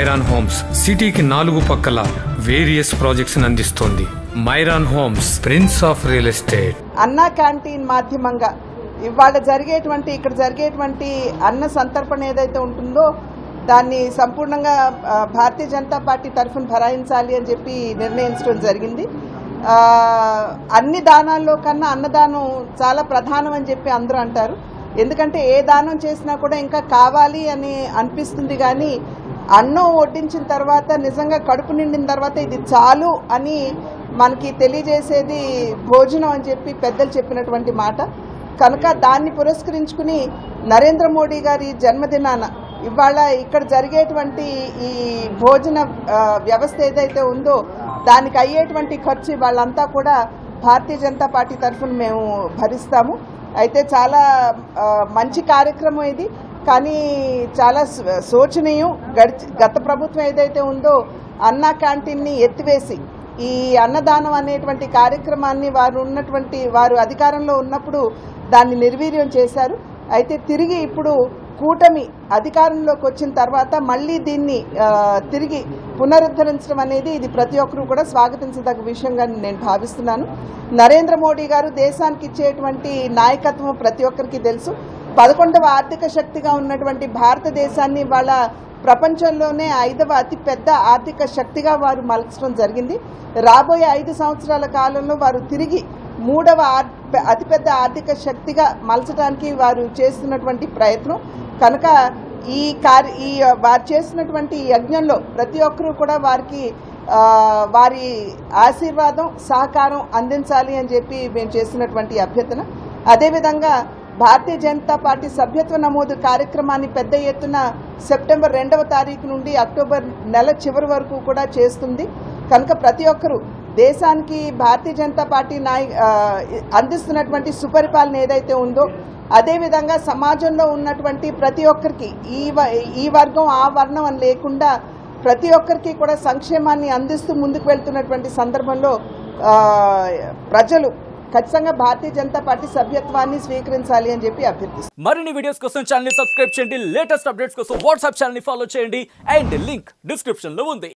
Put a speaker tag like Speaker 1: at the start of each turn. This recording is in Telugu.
Speaker 1: మైరాన్ హోమ్స్ సిటీకి 4 పక్కల వేరియస్ ప్రాజెక్ట్స్ అందిస్తోంది. మైరాన్ homes, prince of real estate.
Speaker 2: అన్నా క్యాంటీన్ మాధ్యమంగా ఇవాళ ఇక్కడ జరిగేటువంటి అన్న సంతర్పణ ఏదైతే ఉంటుందో దాన్ని సంపూర్ణంగా భారతీయ జనతా పార్టీ తరఫున భరాయించాలి అని చెప్పి నిర్ణయించడం జరిగింది. అన్ని దానాల్లో కన్నా అన్నదానం చాలా ప్రధానం అని చెప్పి అందరూ అంటారు. ఎందుకంటే ఏ దానం చేసినా కూడా ఇంకా కావాలి అని అనిపిస్తుంది, కానీ అన్నం వడ్డించిన తర్వాత నిజంగా కడుపు నిండిన తర్వాత ఇది చాలు అని మనకి తెలియజేసేది భోజనం అని చెప్పి పెద్దలు చెప్పినటువంటి మాట. కనుక దాన్ని పురస్కరించుకుని నరేంద్ర మోడీ గారి జన్మదినాన ఇవాళ ఇక్కడ జరిగేటువంటి ఈ భోజన వ్యవస్థ ఏదైతే ఉందో దానికి అయ్యేటువంటి ఖర్చు వాళ్ళంతా కూడా భారతీయ జనతా పార్టీ తరఫున మేము భరిస్తాము. అయితే చాలా మంచి కార్యక్రమం ఇది, కానీ చాలా శోచనీయం. గత ప్రభుత్వం ఏదైతే ఉందో అన్నా క్యాంటీన్ని ఎత్తివేసి ఈ అన్నదానం అనేటువంటి కార్యక్రమాన్ని వారు అధికారంలో ఉన్నప్పుడు దాన్ని నిర్వీర్యం చేశారు. అయితే తిరిగి ఇప్పుడు కూటమి అధికారంలోకి వచ్చిన తర్వాత మళ్ళీ దీన్ని తిరిగి పునరుద్ధరించడం అనేది ఇది ప్రతి ఒక్కరూ కూడా స్వాగతించదగ్గ విషయంగా నేను భావిస్తున్నాను. నరేంద్ర మోడీ గారు దేశానికి ఇచ్చేటువంటి నాయకత్వం ప్రతి ఒక్కరికి తెలుసు. 11వ ఆర్థిక శక్తిగా ఉన్నటువంటి భారతదేశాన్ని వాళ్ళ ప్రపంచంలోనే 5వ అతిపెద్ద ఆర్థిక శక్తిగా వారు మలచడం జరిగింది. రాబోయే 5 సంవత్సరాల కాలంలో వారు తిరిగి 3వ అతిపెద్ద ఆర్థిక శక్తిగా మలచడానికి వారు చేస్తున్నటువంటి ప్రయత్నం. కనుక వారు చేసినటువంటి యజ్ఞంలో ప్రతి ఒక్కరూ కూడా వారి ఆశీర్వాదం సహకారం అందించాలి అని చెప్పి మేము చేసినటువంటి అభ్యర్థన. అదేవిధంగా భారతీయ జనతా పార్టీ సభ్యత్వ నమోదు కార్యక్రమాన్ని పెద్ద ఎత్తున సెప్టెంబర్ 2వ తారీఖు నుండి అక్టోబర్ నెల చివరి వరకు కూడా చేస్తుంది. కనుక ప్రతి ఒక్కరూ దేశానికి భారతీయ జనతా పార్టీ అందిస్తున్నటువంటి సుపరిపాలన ఏదైతే ఉందో అదేవిధంగా సమాజంలో ఉన్నటువంటి ప్రతి ఒక్కరికి ఈ వర్గం ఆ వర్ణం అని లేకుండా ప్రతి ఒక్కరికి కూడా సంక్షేమాన్ని అందిస్తూ ముందుకు వెళ్తున్నటువంటి సందర్భంలో ప్రజలు ఖచ్చితంగా భారతీయ జనతా పార్టీ సభ్యత్వాన్ని స్వీకరించాలి అని చెప్పి అభ్యర్థిస్తారు.
Speaker 3: మరిన్ని వీడియోస్ కోసం ఛానల్ ని సబ్స్క్రైబ్ చేయండి, లేటెస్ట్ అప్డేట్స్ కోసం వాట్సాప్ ఛానల్ ని ఫాలో చేయండి అండ్ లింక్ డిస్క్రిప్షన్ లో ఉంది.